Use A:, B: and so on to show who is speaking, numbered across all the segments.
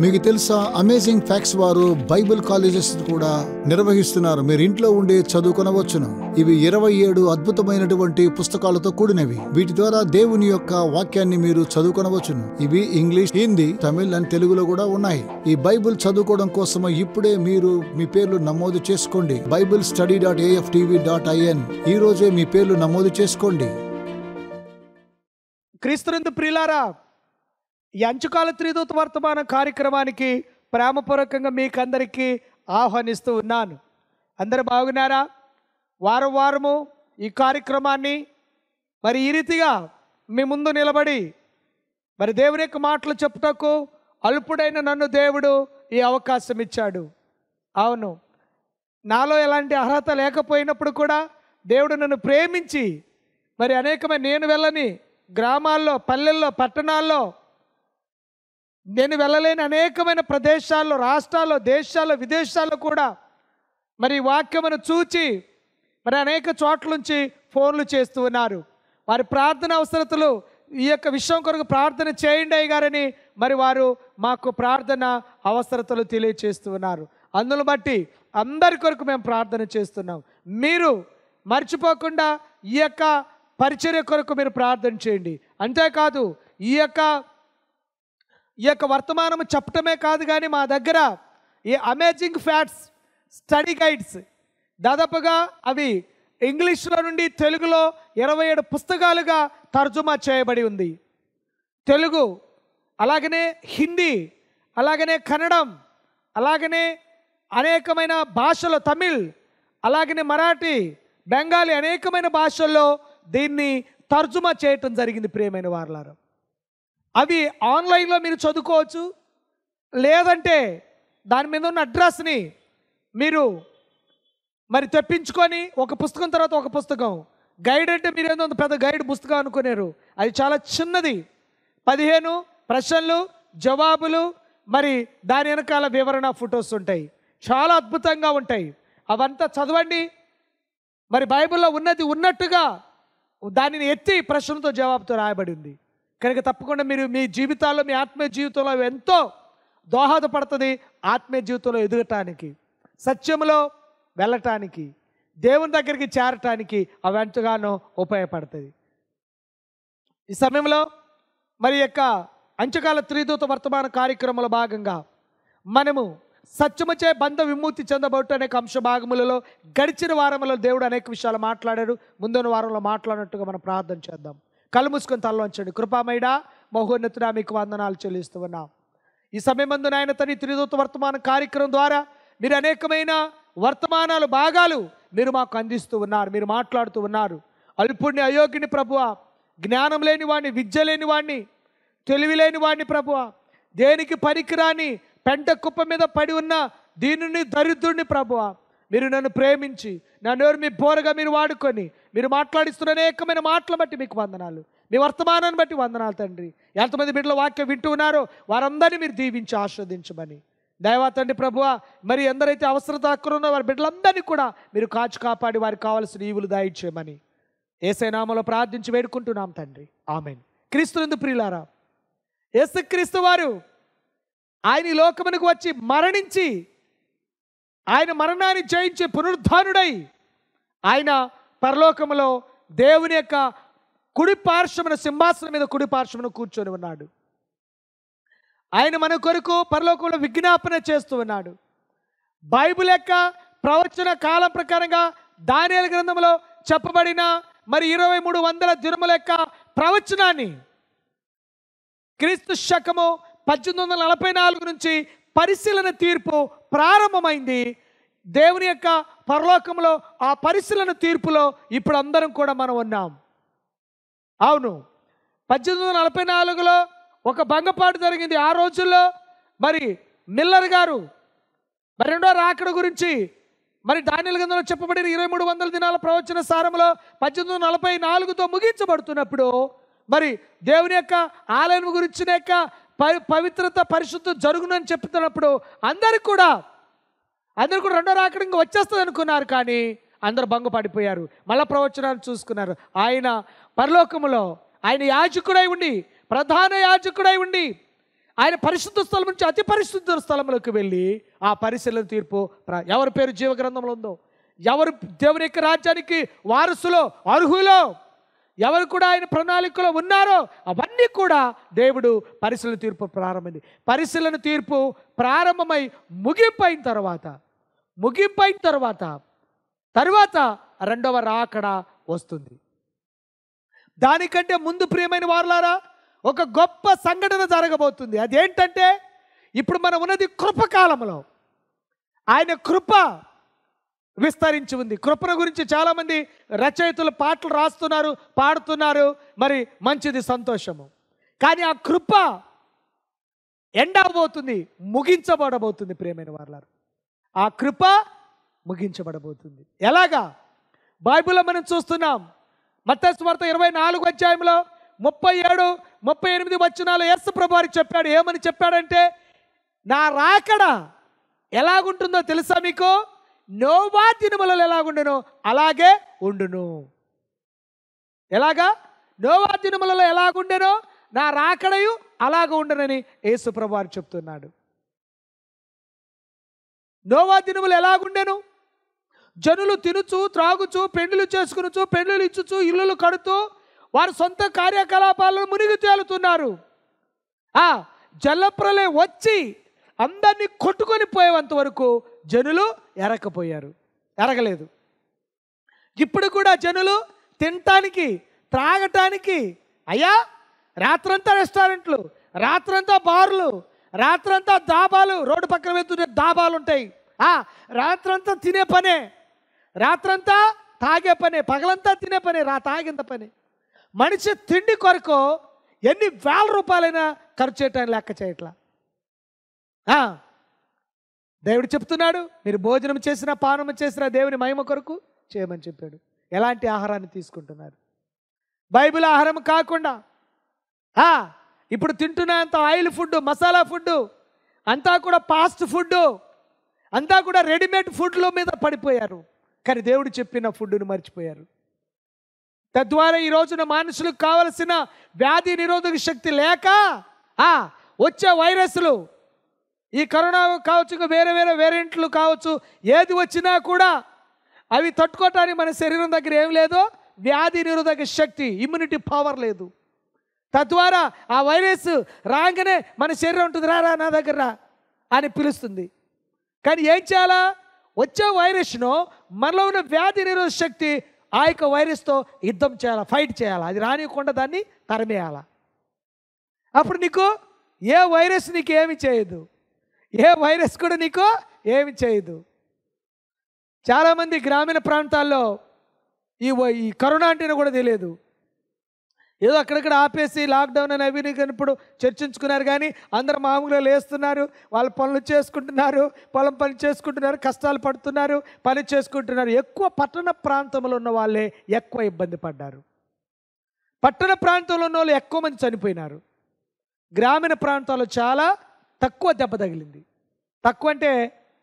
A: మీకు తెలుసా, amazing facts వారు బైబిల్ కాలేజెస్ కూడా నిర్వహిస్తున్నారు. మీరు ఇంట్లో ఉండి చదువుకొనవచ్చును. ఇవి 27 అద్భుతమైనటువంటి పుస్తకాలతో కూడినవి. వీటి ద్వారా దేవుని యొక్క వాక్యాన్ని మీరు చదువుకొనవచ్చును. ఇవి ఇంగ్లీష్, హిందీ, తమిళ్ అండ్ తెలుగులో కూడా ఉన్నాయి. ఈ బైబిల్ చదువుకోవడం కోసం ఇప్పుడే మీరు మీ పేర్లు నమోదు చేసుకోండి. BibleStudy.AFTV.in ఈ రోజే మీ పేర్లు నమోదు చేసుకోండి.
B: క్రీస్తునందు ప్రియులారా, ఈ అంచుకాల త్రిదూత వర్తమాన కార్యక్రమానికి ప్రేమపూర్వకంగా మీకందరికీ ఆహ్వానిస్తూ ఉన్నాను. అందరూ బాగున్నారా? వారం వారము ఈ కార్యక్రమాన్ని మరి ఈ రీతిగా మీ ముందు నిలబడి మరి దేవుని యొక్క మాటలు చెప్పుటకు అల్పుడైన నన్ను దేవుడు ఈ అవకాశం ఇచ్చాడు. అవును, నాలో ఎలాంటి అర్హత లేకపోయినప్పుడు కూడా దేవుడు నన్ను ప్రేమించి మరి అనేకమైన నేను వెళ్ళని గ్రామాల్లో, పల్లెల్లో, పట్టణాల్లో, నేను వెళ్ళలేని అనేకమైన ప్రదేశాల్లో, రాష్ట్రాల్లో, దేశాల్లో, విదేశాల్లో కూడా మరి వాక్యమును చూచి మరి అనేక చోట్ల నుంచి ఫోన్లు చేస్తూ ఉన్నారు. వారి ప్రార్థన అవసరతలు, ఈ యొక్క విషయం కొరకు ప్రార్థన చేయండి అయ్యగారని మరి వారు మాకు ప్రార్థన అవసరతలు తెలియచేస్తూ ఉన్నారు. అందును బట్టి అందరి కొరకు మేము ప్రార్థన చేస్తున్నాం. మీరు మర్చిపోకుండా ఈ యొక్క పరిచర్య కొరకు మీరు ప్రార్థన చేయండి. అంతేకాదు ఈ యొక్క వర్తమానము చెప్పటమే కాదు, కానీ మా దగ్గర ఈ అమేజింగ్ ఫ్యాక్ట్స్ స్టడీ గైడ్స్ దాదాపుగా అవి ఇంగ్లీష్లో నుండి తెలుగులో 27 పుస్తకాలుగా తర్జుమా చేయబడి ఉంది. తెలుగు, అలాగనే హిందీ, అలాగనే కన్నడం, అలాగనే అనేకమైన భాషలో, తమిళ్, అలాగనే మరాఠీ, బెంగాలీ, అనేకమైన భాషల్లో దీన్ని తర్జుమా చేయటం జరిగింది. ప్రియమైన వారలారా, అవి ఆన్లైన్లో మీరు చదువుకోవచ్చు. లేదంటే దాని మీద ఉన్న అడ్రస్ని మీరు మరి తెప్పించుకొని ఒక పుస్తకం తర్వాత ఒక పుస్తకం, గైడ్ అంటే మీరు ఏదో పెద్ద గైడ్ పుస్తకం అనుకున్నారు. అది చాలా చిన్నది. 15 ప్రశ్నలు, జవాబులు, మరి దాని వెనకాల వివరణ, ఫొటోస్ ఉంటాయి. చాలా అద్భుతంగా ఉంటాయి. అవంతా చదవండి. మరి బైబిల్లో ఉన్నది ఉన్నట్టుగా దానిని ఎత్తి ప్రశ్నలతో జవాబుతో రాయబడి ఉంది కనుక తప్పకుండా మీరు మీ జీవితాల్లో, మీ ఆత్మీయ జీవితంలో ఎంతో దోహదపడుతుంది. ఆత్మీయ జీవితంలో ఎదగటానికి, సత్యంలో వెళ్ళటానికి, దేవుని దగ్గరికి చేరటానికి అవి ఎంతగానో ఉపయోగపడుతుంది. ఈ సమయంలో మరి యొక్క అంచుకాల త్రిదూత వర్తమాన కార్యక్రమంలో భాగంగా మనము సత్యముచే బంధ విముక్తి చెందబట్టు అనేక అంశ భాగములలో గడిచిన వారంలో దేవుడు అనేక విషయాలు మాట్లాడారు. ముందున్న వారంలో మాట్లాడినట్టుగా మనం ప్రార్థన చేద్దాం. కళ్ళు మూసుకొని తలలోంచండి. కృపామయుడా, మహోన్నతుడా, మీకు వందనాలు చెల్లిస్తూ ఉన్నాం. ఈ సమయమందు నాయన తండ్రి, త్రిదూత వర్తమాన కార్యక్రమం ద్వారా మీరు అనేకమైన వర్తమానాలు, భాగాలు మీరు మాకు అందిస్తూ ఉన్నారు. మీరు మాట్లాడుతూ ఉన్నారు. అల్పుణ్ణి, అయోగ్యుని ప్రభువా, జ్ఞానం లేని వాడిని, విద్య లేని వాడిని, తెలివి లేని వాడిని ప్రభువా, దేనికి పనికిరాని పెంట కుప్ప మీద పడి ఉన్న దీనుని, దరిద్రుడిని ప్రభువా, మీరు నన్ను ప్రేమించి నన్ను మీ బోరగా మీరు వాడుకొని మీరు మాట్లాడిస్తున్న అనేకమైన మాటలు బట్టి మీకు వందనాలు. మీ వర్తమానాన్ని బట్టి వందనాలు తండ్రి. ఎంతమంది బిడ్డల వాక్యం వింటూ ఉన్నారో వారందరినీ మీరు దీవించి ఆస్వాదించమని దైవా తండ్రి ప్రభువా, మరి ఎందరైతే అవసరత అక్కడ ఉన్న వారి బిడ్డలందరినీ కూడా మీరు కాచి కాపాడి వారికి కావాల్సిన ఈవులు దయచేయమని యేసయ్య నామములో ప్రార్థించి వేడుకుంటున్నాం తండ్రి. ఆమేన్. క్రీస్తునందు ప్రియులారా, యేసుక్రీస్తు వారు ఆయన ఈ లోకమునకు వచ్చి మరణించి, ఆయన మరణాన్ని జయించి పునరుద్ధానుడై ఆయన పరలోకములో దేవుని యొక్క కుడి పార్శ్వమున, సింహాసనం మీద కుడి పార్శ్వమున కూర్చొని ఉన్నాడు. ఆయన మన కొరకు పరలోకంలో విజ్ఞాపన చేస్తూ ఉన్నాడు. బైబిల్ యొక్క ప్రవచన కాలం ప్రకారంగా దానియేలు గ్రంథంలో చెప్పబడిన మరి 2300 దినముల యొక్క ప్రవచనాన్ని క్రీస్తు శకము 1844 నుంచి పరిశీలన తీర్పు ప్రారంభమైంది. దేవుని యొక్క పరలోకంలో ఆ పరిశీలన తీర్పులో ఇప్పుడు అందరం కూడా మనం ఉన్నాం. అవును, 1844లో ఒక భంగపాటు జరిగింది. ఆ రోజుల్లో మరి మిల్లర్ గారు మరి రెండో రాకడ గురించి మరి దానియేలు గ్రంథంలో చెప్పబడిన 2300 దినాల ప్రవచన సారంలో 1844తో ముగించబడుతున్నప్పుడు మరి దేవుని యొక్క ఆలయం గురించిన యొక్క పవిత్రత, పరిశుద్ధ జరుగునని చెప్తున్నప్పుడు అందరూ కూడా రెండో రాకడ ఇంకా వచ్చేస్తుంది అనుకున్నారు. కానీ అందరూ భంగపడిపోయారు. మళ్ళా ప్రవచనాన్ని చూసుకున్నారు. ఆయన పరలోకములో ఆయన యాజకుడై ఉండి, ప్రధాన యాజకుడై ఉండి ఆయన పరిశుద్ధ స్థలం నుంచి అతి పరిశుద్ధ స్థలంలోకి వెళ్ళి ఆ పరిశీలన తీర్పు ఎవరి పేరు జీవ గ్రంథంలో ఉందో, ఎవరు దేవుని యొక్క రాజ్యానికి వారసులో అర్హులో, ఎవరు కూడా ఆయన ప్రణాళికలో ఉన్నారో అవన్నీ కూడా దేవుడు పరిశీలన తీర్పు ప్రారంభమైంది. పరిశీలన తీర్పు ప్రారంభమై ముగింపైన తర్వాత రెండవ రాకడ వస్తుంది. దానికంటే ముందు ప్రియమైన వారలారా ఒక గొప్ప సంఘటన జరగబోతుంది. అదేంటంటే ఇప్పుడు మనం ఉన్నది కృపకాలంలో. ఆయన కృప విస్తరించి ఉంది. కృపను గురించి చాలామంది రచయితలు పాటలు రాస్తున్నారు, పాడుతున్నారు. మరి మంచిది, సంతోషము. కానీ ఆ కృప ఎండబోతుంది, ముగించబడబోతుంది. ప్రియమైన వారలారా ఆ కృప ముగించబడబోతుంది. ఎలాగా? బైబిల్లో మనం చూస్తున్నాం. మత్తయి సువార్త 24వ అధ్యాయంలో 37, 38 వచనాలు యేసు ప్రభువు వారు చెప్పాడు. ఏమని చెప్పాడంటే, నా రాకడ ఎలాగుంటుందో తెలుసా మీకు? నోవా దినములలో ఎలాగుండెనో అలాగే ఉండును. ఎలాగా? నోవా దినములలో ఎలాగుండెనో నా రాకడయు అలాగ ఉండునని యేసు ప్రభువు వారు చెప్తున్నాడు. నోవా దినములు ఎలాగుండెను? జనులు తినుచు, త్రాగుచు, పెండ్లు చేసుకునుచు, పెండ్లు ఇచ్చుచు, ఇల్లులు కడుతూ వారి సొంత కార్యకలాపాలను మునిగి తేలుతున్నారు. ఆ జలప్రలయం వచ్చి అందరినీ కొట్టుకొని పోయేంత వరకు జనులు ఎరగలేదు. ఇప్పుడు కూడా జనులు తినటానికి, త్రాగటానికి, అయ్యా రాత్రంతా రెస్టారెంట్లు, రాత్రంతా బార్లు, రాత్రంతా దాబాలు, రోడ్డు పక్కన వెళ్తుంటే దాబాలు ఉంటాయి. రాత్రంతా తినే పనే, రాత్రంతా తాగే పనే, పగలంతా తినే పనే, తాగేంత పనే. మనిషి తిండి కొరకు ఎన్ని వేల రూపాయలైనా ఖర్చు చేయటాన్ని లెక్క చేయట్లా. దేవుడు చెప్తున్నాడు, మీరు భోజనం చేసినా పానం చేసినా దేవుని మహిమ కొరకు చేయమని చెప్పాడు. ఎలాంటి ఆహారాన్ని తీసుకుంటున్నారు? బైబిల్ ఆహారం కాకుండా ఇప్పుడు తింటున్నంత ఆయిల్ ఫుడ్, మసాలా ఫుడ్ అంతా కూడా ఫాస్ట్ ఫుడ్, అంతా కూడా రెడీమేడ్ ఫుడ్ల మీద పడిపోయారు. కానీ దేవుడు చెప్పిన ఫుడ్ను మర్చిపోయారు. తద్వారా ఈ రోజున మనుషులకు కావలసిన వ్యాధి నిరోధక శక్తి లేక వచ్చే వైరస్లు, ఈ కరోనా కావచ్చు, ఇంకా వేరే వేరే వేరియంట్లు కావచ్చు, ఏది వచ్చినా కూడా అవి తట్టుకోవటానికి మన శరీరం దగ్గర ఏం లేదో వ్యాధి నిరోధక శక్తి, ఇమ్యూనిటీ పవర్ లేదు. తద్వారా ఆ వైరస్ రాగానే మన శరీరం ఉంటుంది, రారా నా దగ్గర రా అని పిలుస్తుంది. కానీ ఏం చేయాలా? వచ్చే వైరస్ను మనలో ఉన్న వ్యాధి నిరోధక శక్తి ఆ యొక్క వైరస్తో యుద్ధం చేయాలా, ఫైట్ చేయాలా, అది రానివ్వకుండా దాన్ని తరిమేయాలా. అప్పుడు నీకు ఏ వైరస్ నీకు ఏమి చేయదు, ఏ వైరస్ కూడా నీకు ఏమి చేయదు. చాలామంది గ్రామీణ ప్రాంతాల్లో ఈ కరోనా అంటేనే కూడా తెలియదు. ఏదో అక్కడక్కడ ఆపేసి లాక్డౌన్ అని అవి ఇప్పుడు చర్చించుకున్నారు. కానీ అందరూ మామూలుగా లేస్తున్నారు, వాళ్ళ పనులు చేసుకుంటున్నారు, పొలం పని చేసుకుంటున్నారు, కష్టాలు పడుతున్నారు, పని చేసుకుంటున్నారు. ఎక్కువ పట్టణ ప్రాంతంలో ఉన్న వాళ్ళే ఎక్కువ ఇబ్బంది పడ్డారు. పట్టణ ప్రాంతంలో ఉన్న వాళ్ళు ఎక్కువ మంది చనిపోయినారు. గ్రామీణ ప్రాంతాల్లో చాలా తక్కువ దెబ్బ తగిలింది. తక్కువ అంటే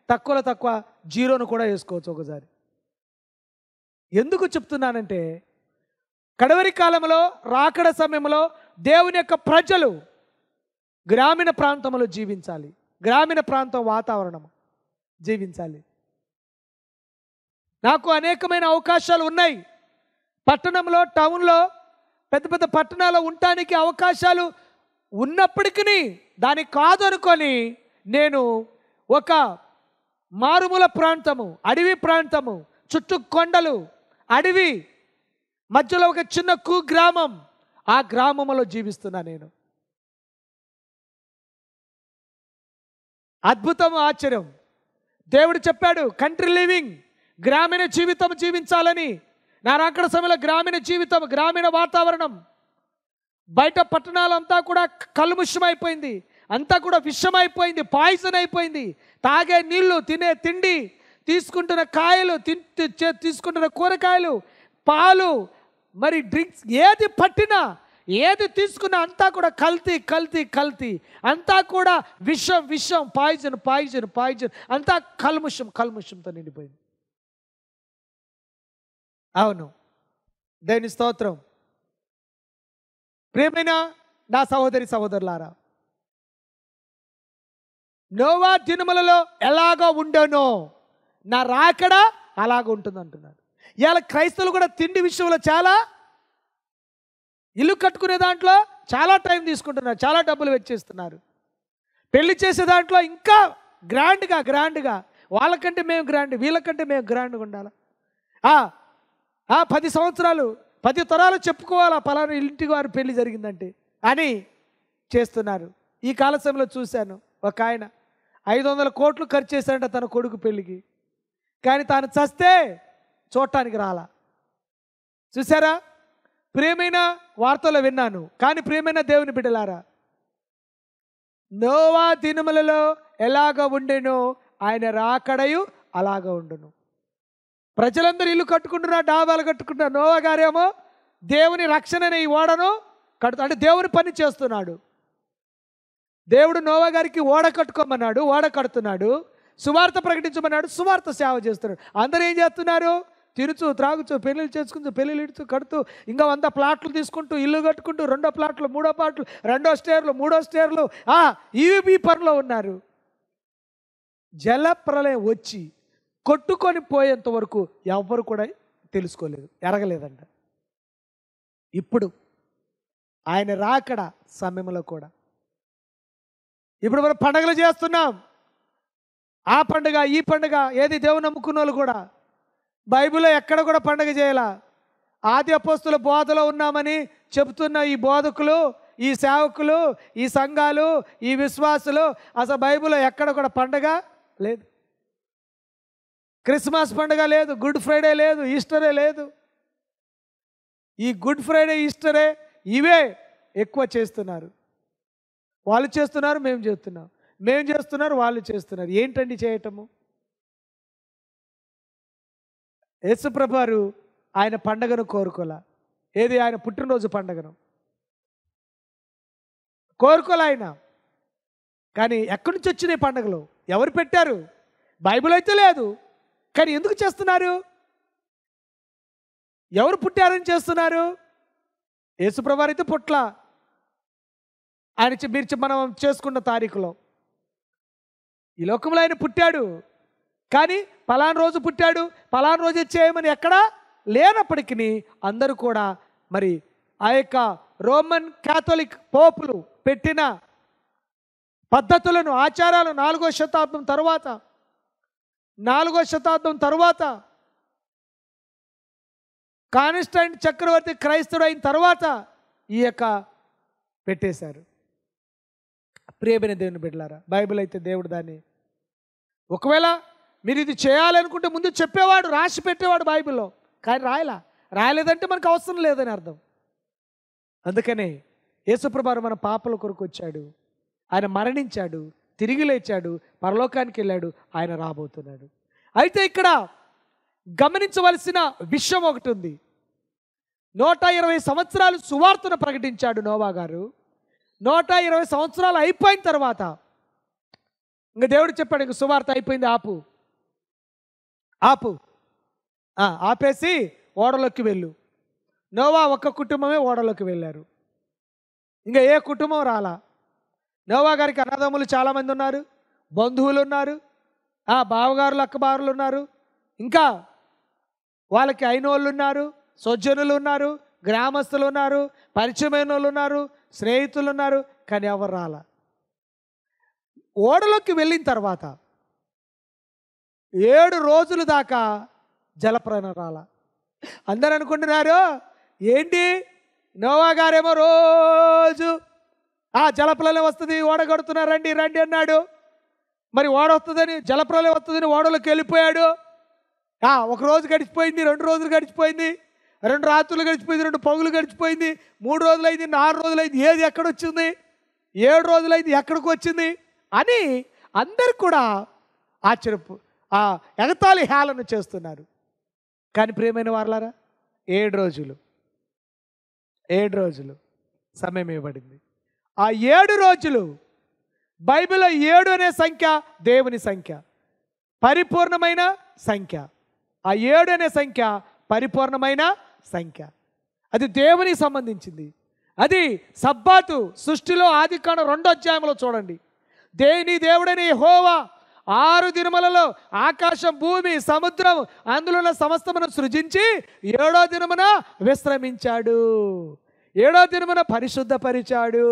B: తక్కువలో తక్కువ జీరోను కూడా వేసుకోవచ్చు ఒకసారి. ఎందుకు చెప్తున్నానంటే, కడవరి కాలంలో, రాకడ సమయంలో దేవుని యొక్క ప్రజలు గ్రామీణ ప్రాంతంలో జీవించాలి, గ్రామీణ ప్రాంతం వాతావరణం జీవించాలి. నాకు అనేకమైన అవకాశాలు ఉన్నాయి. పట్టణంలో, టౌన్లో, పెద్ద పెద్ద పట్టణాల్లో ఉండటానికి అవకాశాలు ఉన్నప్పటికీ దాన్ని కాదు అనుకొని నేను ఒక మారుమూల ప్రాంతము, అడవి ప్రాంతము, చుట్టూ కొండలు, అడవి మధ్యలో ఒక చిన్న గ్రామం, ఆ గ్రామంలో జీవిస్తున్నా నేను. అద్భుతం, ఆశ్చర్యం. దేవుడు చెప్పాడు కంట్రీ లివింగ్, గ్రామీణ జీవితం జీవించాలని. నా రాకడ సమయంలో గ్రామీణ జీవితం, గ్రామీణ వాతావరణం. బయట పట్టణాలంతా కూడా కల్ముషం అయిపోయింది, అంతా కూడా విషం అయిపోయింది, పాయిజన్ అయిపోయింది. తాగే నీళ్లు, తినే తిండి, తీసుకుంటున్న కాయలు, తీసుకుంటున్న కూరగాయలు, పాలు, మరి డ్రింక్స్, ఏది పట్టినా, ఏది తీసుకున్నా అంతా కూడా కల్తీ కల్తీ కల్తీ, అంతా కూడా విషం విషం, పాయిజన్ పాయిజన్ పాయిజన్, అంతా కల్ముషంతో నిండిపోయింది. అవును, దేవుని స్తోత్రం. ప్రియమైన నా సహోదరి సహోదరులారా, నోవా దినములలో ఎలాగ ఉండనో నా రాకడ అలాగ ఉంటుంది అంటున్నాడు. ఇవాళ క్రైస్తవులు కూడా తిండి విషయంలో చాలా, ఇల్లు కట్టుకునే దాంట్లో చాలా టైం తీసుకుంటున్నారు, చాలా డబ్బులు వెచ్చేస్తున్నారు. పెళ్లి చేసే దాంట్లో ఇంకా గ్రాండ్గా వాళ్ళకంటే మేము గ్రాండ్, వీళ్ళకంటే మేము గ్రాండ్గా ఉండాలి. 10 సంవత్సరాలు 10 తరాలు చెప్పుకోవాలా పలానా ఇంటికి వారి పెళ్లి జరిగిందంటే అని చేస్తున్నారు. ఈ కాల సమయంలో చూశాను, ఒక ఆయన 500 కోట్లు ఖర్చు చేశాడంట తన కొడుకు పెళ్లికి, కానీ తాను చస్తే చూడటానికి రాలా. చూసారా? ప్రియమైన వార్తలో విన్నాను. కానీ ప్రియమైన దేవుని బిడ్డలారా, నోవా దినములలో ఎలాగ ఉండెనో ఆయన రాకడయు అలాగ ఉండును. ప్రజలందరూ ఇల్లు కట్టుకుంటున్నారు, డాబాలు కట్టుకుంటున్నారు. నోవా గారేమో దేవుని రక్షణ అనే ఈ ఓడను అంటే దేవుని పని చేస్తున్నాడు. దేవుడు నోవా గారికి ఓడ కట్టుకోమన్నాడు, ఓడ కడుతున్నాడు. సువార్త ప్రకటించమన్నాడు, సువార్త సేవ చేస్తున్నాడు. అందరూ ఏం చేస్తున్నారు? తినుచు త్రాగుచు పెళ్ళిళ్ళు చేసుకుంటూ పెళ్ళిళ్ళు ఇడుచు కడుతూ ఇంకా 100 ప్లాట్లు తీసుకుంటూ ఇల్లు కట్టుకుంటూ 2 ప్లాట్లు 3 ప్లాట్లు 2 స్టేర్లు 3 స్టేర్లు ఇవి పనిలో ఉన్నారు. జల ప్రళయం వచ్చి కొట్టుకొని పోయేంత వరకు ఎవ్వరు కూడా తెలుసుకోలేదు, ఎరగలేదంట. ఇప్పుడు ఆయన రాకడ సమయంలో కూడా ఇప్పుడు మనం పండుగలు చేస్తున్నాం. ఆ పండుగ ఈ పండుగ ఏది దేవుని నమ్ముకున్న వాళ్ళు కూడా బైబిల్లో ఎక్కడ కూడా పండుగ చేయాల. ఆది అపోస్తుల బోధలో ఉన్నామని చెబుతున్న ఈ బోధకులు, ఈ సేవకులు, ఈ సంఘాలు, ఈ విశ్వాసులు అసలు బైబిల్లో ఎక్కడ కూడా పండుగ లేదు. క్రిస్మస్ పండుగ లేదు, గుడ్ ఫ్రైడే లేదు, ఈస్టరే లేదు. ఈ గుడ్ ఫ్రైడే ఈస్టరే ఇవే ఎక్కువ చేస్తున్నారు. వాళ్ళు చేస్తున్నారు, మేము చేస్తున్నాం, మేము చేస్తున్నారు, వాళ్ళు చేస్తున్నారు. ఏంటండి చేయటము? యేసుప్రభువారు ఆయన పండగను కోరుకోలే. ఏది? ఆయన పుట్టినరోజు పండగను కోరుకోలే ఆయన. కానీ ఎక్కడి నుంచి వచ్చినాయి పండుగలు? ఎవరు పెట్టారు? బైబిల్ అయితే లేదు. కానీ ఎందుకు చేస్తున్నారు? ఎవరు పుట్టారని చేస్తున్నారు? యేసుప్రభువారు అయితే పుట్ల. ఆయన మనం చేసుకున్న తారీఖులో ఈ లోకంలో ఆయన పుట్టాడు. కానీ పలానా రోజు పుట్టాడు, పలానా రోజు చేయమని ఎక్కడా లేనప్పటికీ అందరూ కూడా మరి ఆ యొక్క రోమన్ క్యాథలిక్ పోపులు పెట్టిన పద్ధతులను, ఆచారాలు 4వ శతాబ్దం తర్వాత కాన్స్టంట్ చక్రవర్తి క్రైస్తవుడు అయిన తర్వాత ఈ యొక్క పెట్టేశారు. ప్రియమైన దేవుని బిడ్డలారా, బైబిల్ అయితే దేవుడు దాన్ని ఒకవేళ మీరు ఇది చేయాలనుకుంటే ముందు చెప్పేవాడు, రాసి పెట్టేవాడు బైబిల్లో. కానీ రాయలేదంటే మనకు అవసరం లేదని అర్థం. అందుకనే యేసుప్రభువారు మన పాపల కొరకు వచ్చాడు, ఆయన మరణించాడు, తిరిగి లేచాడు, పరలోకానికి వెళ్ళాడు, ఆయన రాబోతున్నాడు. అయితే ఇక్కడ గమనించవలసిన విషయం ఒకటి ఉంది. 120 సంవత్సరాలు సువార్తను ప్రకటించాడు నోవా గారు. 120 సంవత్సరాలు అయిపోయిన తర్వాత ఇంకా దేవుడు చెప్పాడు, ఇంక సువార్త అయిపోయింది, ఆపేసి ఓడలోకి వెళ్ళు. నోవా ఒక్క కుటుంబమే ఓడలోకి వెళ్ళారు, ఇంకా ఏ కుటుంబం రాలా. నోవా గారికి అన్నదమ్ములు చాలామంది ఉన్నారు, బంధువులు ఉన్నారు, బావగారులు అక్కబారులు ఉన్నారు, ఇంకా వాళ్ళకి అయినోళ్ళు ఉన్నారు, సజ్జనులు ఉన్నారు, గ్రామస్తులు ఉన్నారు, పరిచయమైన వాళ్ళు ఉన్నారు, స్నేహితులు ఉన్నారు. కానీ ఎవరు రాలా. ఓడలోకి వెళ్ళిన తర్వాత 7 రోజుల దాకా జలప్రళయం రాలా. అందరూ అనుకుంటున్నారు ఏంటి, నోవా గారేమో రోజు జలప్రళయం వస్తుంది, ఓడ కడుతున్నారు, రండి రండి అన్నాడు. మరి ఓడ వస్తుందని, జలప్రళయం వస్తుందని ఓడలోకి వెళ్ళిపోయాడు. 1 రోజు గడిచిపోయింది, 2 రోజులు గడిచిపోయింది, 2 రాత్రులు గడిచిపోయింది, 2 పగులు గడిచిపోయింది, 3 రోజులైంది, 4 రోజులైంది, ఏది ఎక్కడొచ్చింది, 7 రోజులైంది ఎక్కడికి వచ్చింది అని అందరు కూడా ఎగతాళి హేళన చేస్తున్నారు. కానీ ప్రియమైన వారలారా, 7 రోజులు సమయం ఇవ్వబడింది. ఆ 7 రోజులు బైబిల్లో 7 అనే సంఖ్య దేవుని సంఖ్య, పరిపూర్ణమైన సంఖ్య. ఆ 7 అనే సంఖ్య పరిపూర్ణమైన సంఖ్య, అది దేవునికి సంబంధించింది. అది సబ్బాతు సృష్టిలో ఆదికాండం 2వ అధ్యాయంలో చూడండి. నీ దేవుడని యెహోవా 6 దినములలో ఆకాశం, భూమి, సముద్రం అందులో ఉన్న సమస్తమును సృజించి 7వ దినమున విశ్రమించాడు. 7వ దినమున పరిశుద్ధపరిచాడు.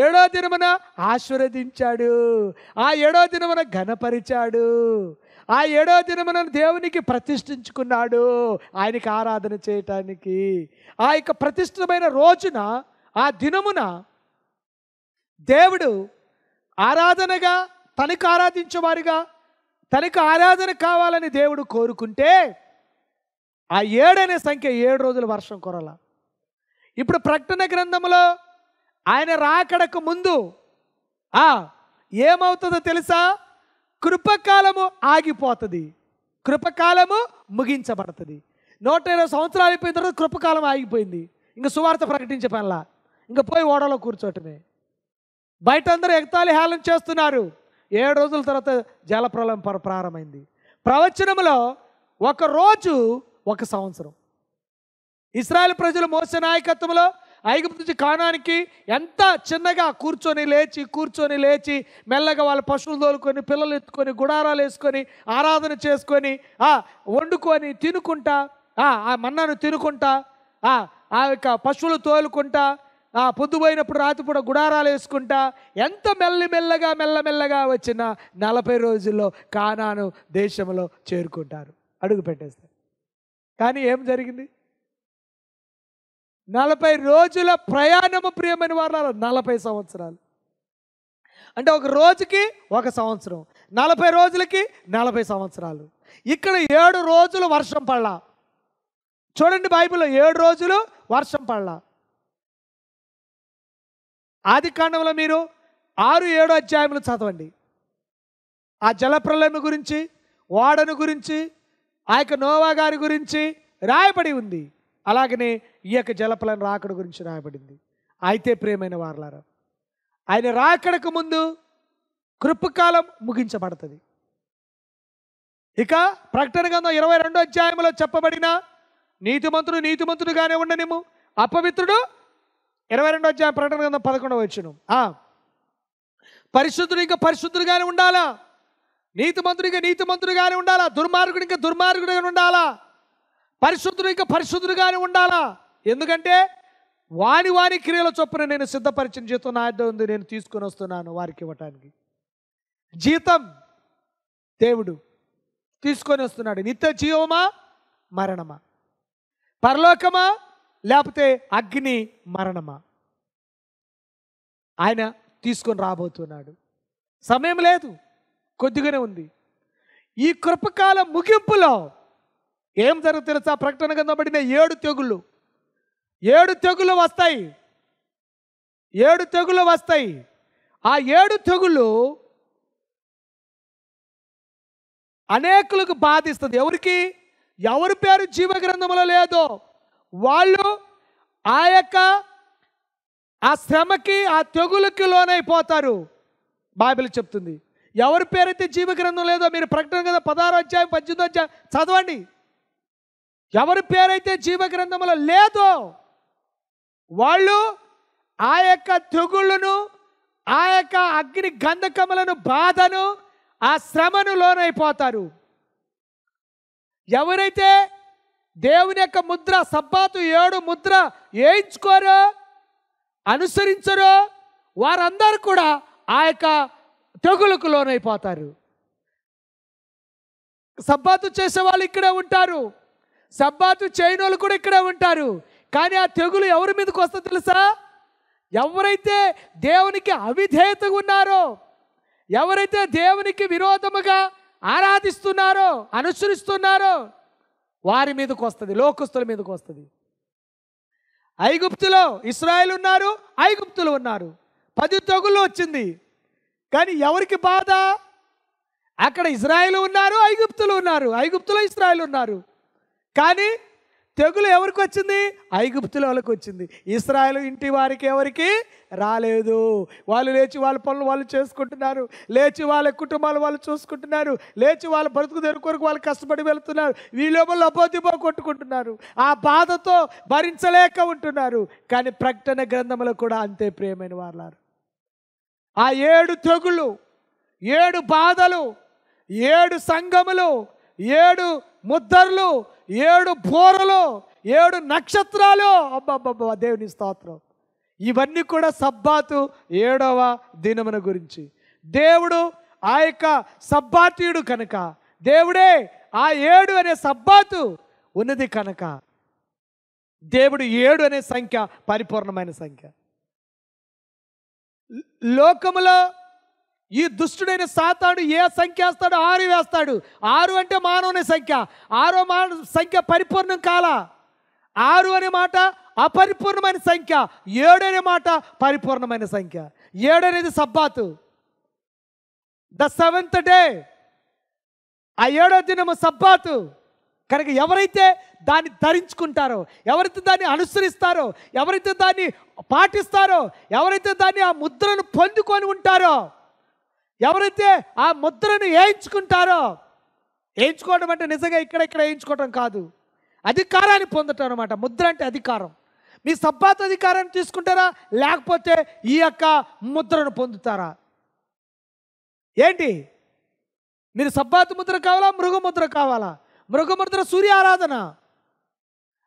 B: 7వ దినమున ఆశీర్వదించాడు. ఆ 7వ దినమున ఘనపరిచాడు. ఆ 7వ దినమున దేవునికి ప్రతిష్ఠించుకున్నాడు, ఆయనకి ఆరాధన చేయటానికి. ఆ యొక్క ప్రతిష్ఠితమైన రోజున, ఆ దినమున దేవుడు ఆరాధనగా, తనకు ఆరాధించేవారుగా, తనకు ఆరాధన కావాలని దేవుడు కోరుకుంటే ఆ 7 అనే సంఖ్య 7 రోజులు వర్షం కురల. ఇప్పుడు ప్రకటన గ్రంథంలో ఆయన రాకడకు ముందు ఏమవుతుందో తెలుసా? కృపకాలము ఆగిపోతుంది, కృపకాలము ముగించబడుతుంది. 120 సంవత్సరాలు అయిపోయిన తర్వాత కృపకాలం ఆగిపోయింది. ఇంకా సువార్త ప్రకటించే పనిలా, ఇంకా పోయి ఓడలో కూర్చోటమే. బయట అందరూ ఎగతాళి హేళన చేస్తున్నారు. 7 రోజుల తర్వాత జలప్రలయం ప్రారంభమైంది. ప్రవచనంలో ఒక రోజు ఒక సంవత్సరం. ఇశ్రాయేలు ప్రజలు మోసే నాయకత్వంలో ఐగుప్తు నుంచి కానానికి ఎంత చిన్నగా కూర్చొని లేచి మెల్లగా వాళ్ళ పశువులు తోలుకొని, పిల్లలు ఎత్తుకొని, గుడారాలు వేసుకొని, ఆరాధన చేసుకొని, వండుకొని తినుకుంటా, ఆ మన్నాను తినుకుంటా, ఆ యొక్క పశువులు తోలుకుంటా, పొద్దుపోయినప్పుడు రాత్రిపూట గుడారాలు వేసుకుంటా, ఎంత మెల్లమెల్లగా వచ్చిన 40 రోజుల్లో కానాను దేశంలో చేరుకుంటారు, అడుగు పెట్టేస్తారు. కానీ ఏం జరిగింది? 40 రోజుల ప్రయాణము ప్రియమైన వారు, 40 సంవత్సరాలు. అంటే ఒక రోజుకి ఒక సంవత్సరం, 40 రోజులకి 40 సంవత్సరాలు. ఇక్కడ 7 రోజులు వర్షం పడలా. చూడండి, బైబిల్లో 7 రోజులు వర్షం పడలా. ఆది కాండంలో మీరు 6-7 అధ్యాయములు చదవండి. ఆ జలప్రలయం గురించి, ఓడను గురించి, ఆ యొక్క నోవా గారి గురించి రాయబడి ఉంది. అలాగనే ఈ యొక్క జలప్రలయం రాకడ గురించి రాయబడింది. అయితే ప్రియమైన వారలారా, ఆయన రాకడకు ముందు కృపకాలం ముగించబడుతుంది. ఇక ప్రకటన గ్రంథం 22వ అధ్యాయంలో చెప్పబడిన నీతిమంతుడుగానే ఉండనిము, అపవిత్రుడు 22వ అధ్యాయం ప్రకటన గ్రంథం 11వ వచనం. పరిశుద్ధుడు ఇంకా పరిశుద్ధుడుగానే ఉండాలా, నీతిమంతుడు ఇంకా నీతిమంతుడుగానే ఉండాలా, దుర్మార్గుడు ఇంకా దుర్మార్గుడుగానే ఉండాలా, పరిశుద్ధుడు ఇంకా పరిశుద్ధుడుగానే ఉండాలా. ఎందుకంటే వాని క్రియల చొప్పున నేను సిద్ధపరిచిన జీతం నా యొద్ద ఉంది, నేను తీసుకొని వస్తున్నాను వారికి ఇవ్వటానికి. జీతం దేవుడు తీసుకొని వస్తున్నాడు. నిత్య జీవమా, మరణమా, పరలోకమా, లేకపోతే అగ్ని మరణమా, ఆయన తీసుకొని రాబోతున్నాడు. సమయం లేదు, కొద్దిగానే ఉంది. ఈ కృపకాలం ముగింపులో ఏం జరుగుతుంది తెలుసా? ప్రకటన గ్రంథంబడిన 7 తెగుళ్ళు, 7 తెగుళ్ళు వస్తాయి. 7 తెగుళ్ళు వస్తాయి. ఆ 7 తెగుళ్ళు అనేకులకు బాధిస్తుంది. ఎవరి పేరు జీవ గ్రంథంలో లేదో వాళ్ళు ఆ శ్రమకి, ఆ తెగులకి లోనైపోతారు. బైబిల్ చెప్తుంది. ఎవరి పేరైతే జీవ గ్రంథం లేదో, మీరు ప్రకటన గ్రంథం 16వ అధ్యాయం 18వ అధ్యాయం చదవండి. ఎవరి పేరైతే జీవ గ్రంథంలో లేదో వాళ్ళు ఆ యొక్క తెగుళ్ళను, ఆ యొక్క అగ్ని గంధకములను, బాధను, ఆ శ్రమను లోనైపోతారు. ఎవరైతే దేవుని యొక్క ముద్ర, సబ్బాతు 7 ముద్ర వేయించుకోరో, అనుసరించరో, వారందరూ కూడా ఆ యొక్క తెగులకు లోనైపోతారు. సబ్బాతు చేసే వాళ్ళు ఇక్కడే ఉంటారు, సబ్బాతు చేయని వాళ్ళు కూడా ఇక్కడే ఉంటారు. కానీ ఆ తెగులు ఎవరి మీదకి వస్తుందో తెలుసా? ఎవరైతే దేవునికి అవిధేయతగా ఉన్నారో, ఎవరైతే దేవునికి విరోధముగా ఆరాధిస్తున్నారో, అనుసరిస్తున్నారో వారి మీదకి వస్తుంది, లోకస్తుల మీదకి వస్తుంది. ఐగుప్తులో ఇశ్రాయేలు ఉన్నారు, ఐగుప్తులు ఉన్నారు. 10 తెగుళ్ళు వచ్చింది. కానీ ఎవరికి బాధ? అక్కడ ఇశ్రాయేలు ఉన్నారు, ఐగుప్తులు ఉన్నారు, ఐగుప్తులో ఇశ్రాయేలు ఉన్నారు. కానీ తెగులు ఎవరికి వచ్చింది? ఐగుప్తుల వాళ్ళకి వచ్చింది. ఇశ్రాయేలు ఇంటి వారికి ఎవరికి రాలేదు. వాళ్ళు లేచి వాళ్ళ పనులు వాళ్ళు చేసుకుంటున్నారు, లేచి వాళ్ళ కుటుంబాలు వాళ్ళు చూసుకుంటున్నారు, లేచి వాళ్ళ బ్రతుకు కొరకు వాళ్ళు కష్టపడి వెళ్తున్నారు. వీళ్ళేమో లబోదిబో కొట్టుకుంటున్నారు, ఆ బాధతో భరించలేక ఉంటున్నారు. కానీ ప్రకటన గ్రంథంలో కూడా అంతే ప్రియమైన వారలారు. ఆ 7 తెగులు, 7 బాధలు, 7 సంఘములు, 7 ముద్దర్లు, 7 బోరలు, 7 నక్షత్రాలు. అబ్బబ్బబ్బా, దేవుని స్తోత్రం. ఇవన్నీ కూడా సబ్బాతు 7వ దినమున గురించి. దేవుడు ఆ యొక్క సబ్బాతీయుడు కనుక, దేవుడే ఆ 7 అనే సబ్బాతు ఉన్నది కనుక, దేవుడు 7 అనే సంఖ్య పరిపూర్ణమైన సంఖ్య. లోకములో ఈ దుష్టుడైన సాతాను ఏ సంఖ్య వేస్తాడు? 6 వేస్తాడు. 6 అంటే మానవుని సంఖ్య. 6వ మానవ సంఖ్య పరిపూర్ణం కాల. 6 అనే మాట అపరిపూర్ణమైన సంఖ్య. 7 అనే మాట పరిపూర్ణమైన సంఖ్య. 7 అనేది సబ్బాతు, ద 7th డే. ఆ 7వ దినము సబ్బాతు కనుక ఎవరైతే దాన్ని ధరించుకుంటారో, ఎవరైతే దాన్ని అనుసరిస్తారో, ఎవరైతే దాన్ని పాటిస్తారో, ఎవరైతే దాన్ని ఆ ముద్రను పొందుకొని ఉంటారో, ఎవరైతే ఆ ముద్రను వేయించుకుంటారో, వేయించుకోవడం అంటే నిజంగా ఇక్కడ వేయించుకోవడం కాదు, అధికారాన్ని పొందటం అనమాట. ముద్ర అంటే అధికారం. మీ సబ్బాతు అధికారాన్ని తీసుకుంటారా, లేకపోతే ఈ యొక్క ముద్రను పొందుతారా? ఏంటి మీరు సబ్బాతు ముద్ర కావాలా, మృగముద్ర కావాలా? మృగముద్ర సూర్య ఆరాధన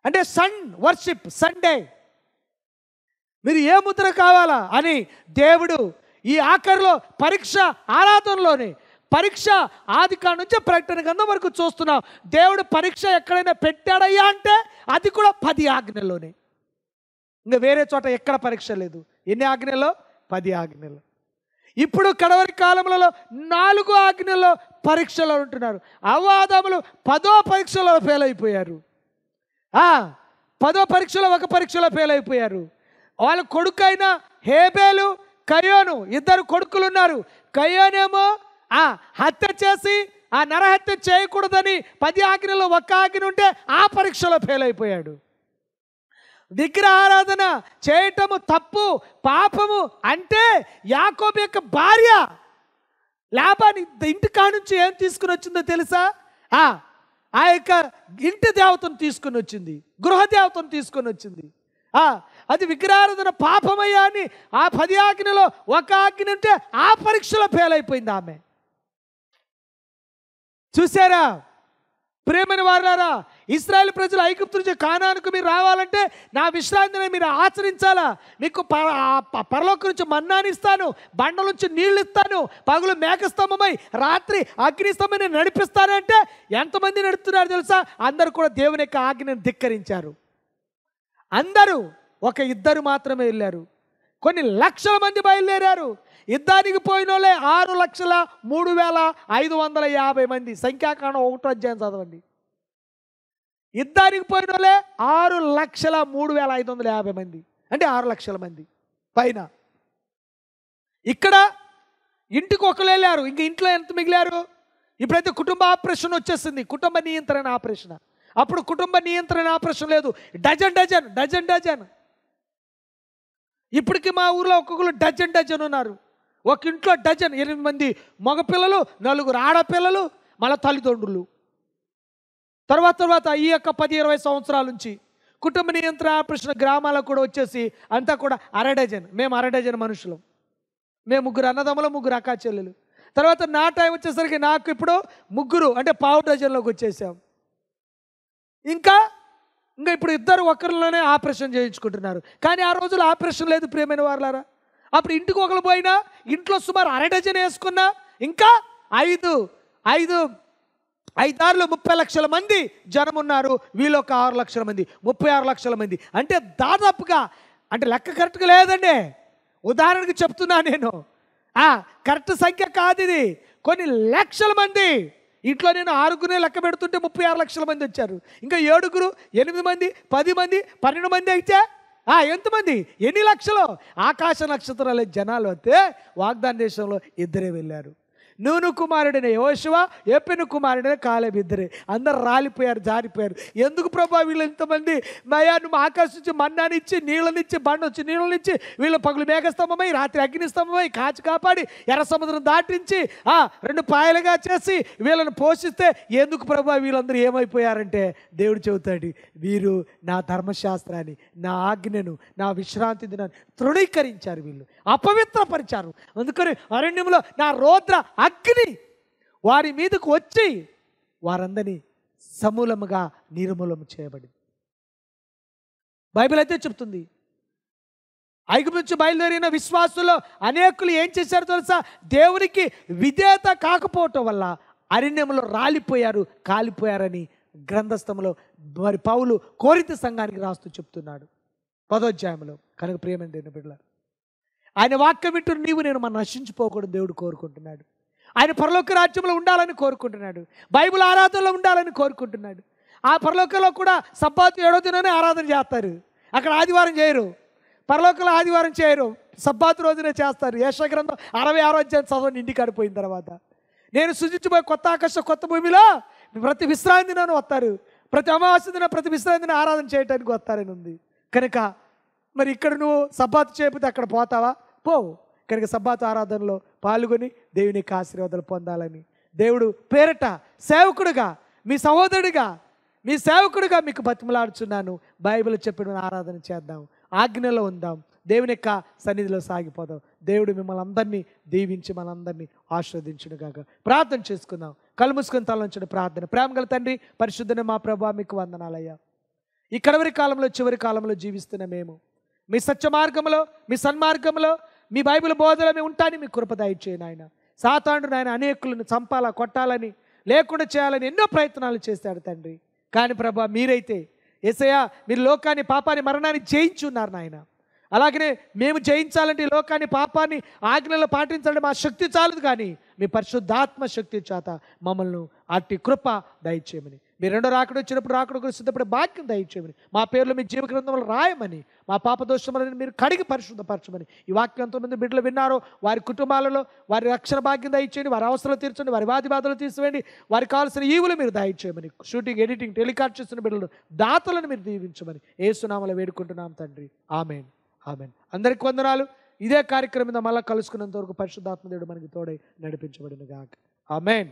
B: అంటే సన్ వర్షిప్, సండే. మీరు ఏ ముద్ర కావాలా అని దేవుడు ఈ ఆఖరిలో పరీక్ష ఆరాధనలోనే, పరీక్ష ఆదికాండం నుంచి ప్రకటన గ్రంథం వరకు చూస్తున్నాం. దేవుడు పరీక్ష ఎక్కడైనా పెట్టాడయ్యా అంటే అది కూడా 10 ఆజ్ఞల్లోనే. ఇంకా వేరే చోట ఎక్కడ పరీక్ష లేదు. ఎన్ని ఆజ్ఞల్లో? 10 ఆజ్ఞలు. ఇప్పుడు కడవరి కాలంలో 4 ఆజ్ఞల్లో పరీక్షలో ఉంటున్నారు. అవ్వాదములు 10వ పరీక్షలో ఫెయిల్ అయిపోయారు. 10వ పరీక్షలో ఒక పరీక్షలో ఫెయిల్ అయిపోయారు. వాళ్ళ కొడుకైన హేబేలు, కయోను, 2 కొడుకులు ఉన్నారు. కయోనేమో హత్య చేసి ఆ నరహత్య చేయకూడదని 10 ఆజ్ఞలో ఒక ఆజ్ఞ ఉంటే ఆ పరీక్షలో ఫెయిల్ అయిపోయాడు. విగ్రహారాధన చేయటము తప్పు, పాపము అంటే యాకోబు యొక్క భార్య లాబాని ఇంటి కానుంచి ఏం తీసుకుని వచ్చిందో తెలుసా? ఆ యొక్క ఇంటి దేవతను తీసుకుని వచ్చింది, గృహ దేవతను తీసుకొని వచ్చింది. అది విగ్రహారాధన పాపమయ్యా అని ఆ 10 ఆజ్ఞలో ఒక ఆజ్ఞ ఉంటే ఆ పరీక్షలో ఫెయిల్ అయిపోయింది ఆమె. చూసారా ప్రియమైన వారులారా? ఇశ్రాయేలు ప్రజలు ఐగుప్తు నుంచి కానానుకు మీరు రావాలంటే నా విశ్రాంతిని మీరు ఆచరించాలా. మీకు పరలోకం నుంచి మన్నాని ఇస్తాను, బండల నుంచి నీళ్లు ఇస్తాను, పగులు మేఘస్తంభమై రాత్రి అగ్నిస్తంభాన్ని నడిపిస్తానంటే ఎంతమంది నడుపుతున్నారు తెలుసా? అందరూ కూడా దేవుని యొక్క ఆజ్ఞను ధిక్కరించారు. అందరూ, ఒక 2 మాత్రమే వెళ్ళారు. కొన్ని లక్షల మంది బయలుదేరారు. యుద్ధానికి పోయిన వాళ్ళే 6,03,550 మంది. సంఖ్యాకాండం 1వ అధ్యాయం చదవండి. యుద్ధానికి పోయిన వాళ్ళే 6,03,550 మంది, అంటే 6 లక్షల మంది పైన. ఇక్కడ ఇంటికి ఒకరు వెళ్ళారు, ఇంక ఇంట్లో ఎంత మిగిలారు? ఇప్పుడైతే కుటుంబ ఆపరేషన్ వచ్చేసింది, కుటుంబ నియంత్రణ ఆపరేషన్. అప్పుడు కుటుంబ నియంత్రణ ఆపరేషన్ లేదు, డజన్. ఇప్పటికి మా ఊర్లో ఒక్కొక్కరు డజన్ ఉన్నారు. ఒక ఇంట్లో 8 మంది మగపిల్లలు, 4 ఆడపిల్లలు, మళ్ళీ తల్లిదండ్రులు. తర్వాత ఈ యొక్క 10-20 సంవత్సరాల నుంచి కుటుంబ నియంత్రణ ఆపరేషన్ గ్రామాలకు కూడా వచ్చేసి అంతా కూడా 1/2 డజన్. మేము 1/2 డజన్ మనుషులు. మేము 3 అన్నదమ్ములు, 3 అక్కా చెల్లెలు. తర్వాత నా టైం వచ్చేసరికి నాకు ఇప్పుడు 3 అంటే 1/4 డజన్లోకి వచ్చేసాం. ఇంకా ఇప్పుడు 2 ఒకరిలోనే ఆపరేషన్ చేయించుకుంటున్నారు. కానీ ఆ రోజులు ఆపరేషన్ లేదు ప్రియమైన వారులారా. అప్పుడు ఇంటికి ఒకరు పోయినా ఇంట్లో సుమారు 1/2 డజన్ వేసుకున్నా ఇంకా 5 30 లక్షల మంది జనం ఉన్నారు. వీళ్ళు ఒక 6 లక్షల మంది, 36 లక్షల మంది. అంటే దాదాపుగా, అంటే లెక్క కరెక్ట్గా లేదండి, ఉదాహరణకు చెప్తున్నా నేను. కరెక్ట్ సంఖ్య కాదు ఇది. కొన్ని లక్షల మంది. ఇంట్లో నేను 6 లెక్క పెడుతుంటే 36 లక్షల మంది వచ్చారు. ఇంకా 7, 8 మంది, 10 మంది, 12 మంది అయితే ఎంతమంది? ఎన్ని లక్షలు? ఆకాశ నక్షత్రాల జనాలు వస్తే వాగ్దాన దేశంలో 2 వెళ్ళారు. నూను కుమారుడైన యోషువ, యెఫున్నె కుమారుడైన కాలేబు ఇద్దరే. అందరు రాలిపోయారు, జారిపోయారు. ఎందుకు ప్రభా వీళ్ళు ఇంతమంది? మయా నువ్వు ఆకాశం నుంచి మన్నానిచ్చి, నీళ్ళనిచ్చి, బండ వచ్చి నీళ్ళనిచ్చి, వీళ్ళు పగులు మేఘస్తంభమై, రాత్రి అగ్నిస్తంభమై కాచి కాపాడి, ఎర్ర సముద్రం దాటించి 2 పాయలుగా చేసి వీళ్ళని పోషిస్తే ఎందుకు ప్రభా వీళ్ళందరూ ఏమైపోయారంటే, దేవుడు చెబుతాడు, వీరు నా ధర్మశాస్త్రాన్ని, నా ఆజ్ఞను, నా విశ్రాంతి దినాన్ని తృణీకరించారు, వీళ్ళు అపవిత్రపరిచారు. అందుకని అరణ్యంలో నా రౌద్ర అగ్ని వారి మీదకు వచ్చి వారందరినీ సమూలముగా నిర్మూలన చేయబడింది. బైబిల్ అయితే చెప్తుంది, ఐగుప్తు నుంచి బయలుదేరిన విశ్వాసుల్లో అనేకులు ఏం చేశారు తెలుసా? దేవునికి విధేయత కాకపోవటం వల్ల అరణ్యంలో రాలిపోయారు, కాలిపోయారని గ్రంథస్థంలో మరి పౌలు కొరింథీ సంఘానికి రాస్తూ చెప్తున్నాడు 10వ అధ్యాయంలో. కనుక ప్రియమైన దేవుని బిడ్డలారా, ఆయన వాక్యం వింటూ నీవు నేను మనం నశించిపోకూడదు దేవుడు కోరుకుంటున్నాడు. ఆయన పరలోక రాజ్యంలో ఉండాలని కోరుకుంటున్నాడు. బైబిల్ ఆరాధనలో ఉండాలని కోరుకుంటున్నాడు. ఆ పరలోకంలో కూడా సబ్బాతు 7వ దినాన్ని ఆరాధన చేస్తారు. అక్కడ ఆదివారం చేయరు. పరలోకంలో ఆదివారం చేయరు, సబ్బాతు రోజునే చేస్తారు. యెషయా గ్రంథం 66వ అధ్యాయం చదవండి ఇంటికి ఆడిపోయిన తర్వాత. నేను సృజించిపోయి కొత్త ఆకాశం కొత్త భూమిలో ప్రతి విశ్రాంతి దినాన్ని వస్తారు, ప్రతి అమావాస్య దిన ప్రతి విశ్రాంతి దిన ఆరాధన చేయడానికి వస్తారని ఉంది. కనుక మరి ఇక్కడ నువ్వు సబ్బాతు చేయకపోతే అక్కడ పోతావా? పోవు. కనుక సబ్బాతు ఆరాధనలో పాల్గొని దేవుని యొక్క ఆశీర్వాదాలు పొందాలని దేవుడు పేరట సేవకుడుగా, మీ సహోదరుడిగా, మీ సేవకుడిగా మీకు బతిమలాడుచున్నాను. బైబిల్ చెప్పిన ఆరాధన చేద్దాం, ఆజ్ఞలో ఉందాం, దేవుని యొక్క సన్నిధిలో సాగిపోదాం. దేవుడు మిమ్మల్ని అందరినీ దీవించి మనందరినీ ఆశీర్వదించునుగాక. ప్రార్థన చేసుకుందాం. కళ్ళు మూసుకొని తలంచండి. ప్రార్థన. ప్రేమగల తండ్రి, పరిశుద్ధుని మా ప్రభువా, మీకు వందనాలయ్యా. ఈ కడవరి కాలంలో, చివరి కాలంలో జీవిస్తున్న మేము మీ సత్య మార్గంలో, మీ సన్మార్గంలో, మీ బైబిల్ బోధలో మేము ఉంటాని మీ కృప దయచేయండి ఆయన. సాతానుడు నాయన అనేకులను చంపాలా, కొట్టాలని, లేకుండా చేయాలని ఎన్నో ప్రయత్నాలు చేశాడు తండ్రి. కానీ ప్రభా మీరైతే యేసయ్యా మీరు లోకాన్ని, పాపాన్ని, మరణాన్ని జయించున్నారు నాయన. అలాగనే మేము జయించాలంటే ఈ లోకాన్ని, పాపాన్ని, ఆజ్ఞలు పాటించాలంటే మా శక్తి చాలదు, కానీ మీ పరిశుద్ధాత్మ శక్తి చేత మమ్మల్ని అట్టి కృప దయచేయమని, మీ రెండో రాకడ వచ్చినప్పుడు రాకడ సిద్ధపడే భాగ్యం దయచేయమని, మా పేర్లు మీ జీవ గ్రంథంలో రాయమని, మా పాపదోషములను మీరు కడిగి పరిశుద్ధపరచమని. ఈ వాక్యం ఎంతమంది బిడ్డలు విన్నారో వారి కుటుంబాలలో వారి రక్షణ భాగ్యం దయచేయండి, వారి అవసరాలు తీర్చండి, వారి వాది బాధలు తీసివేయండి, వారికి కావాల్సిన ఈవులు మీరు దయచేయమని. షూటింగ్, ఎడిటింగ్, టెలికాస్ట్ చేస్తున్న బిడ్డలు, దాతలను మీరు దీవించమని యేసునామములో వేడుకుంటున్నాం తండ్రి. ఆమేన్, ఆమేన్. అందరికి వందనాలు. ఇదే కార్యక్రమం మీద మళ్ళీ కలుసుకున్నంత వరకు పరిశుద్ధాత్మ దేవుడు మనకి తోడై నడిపించబడిన గాక. ఆమేన్.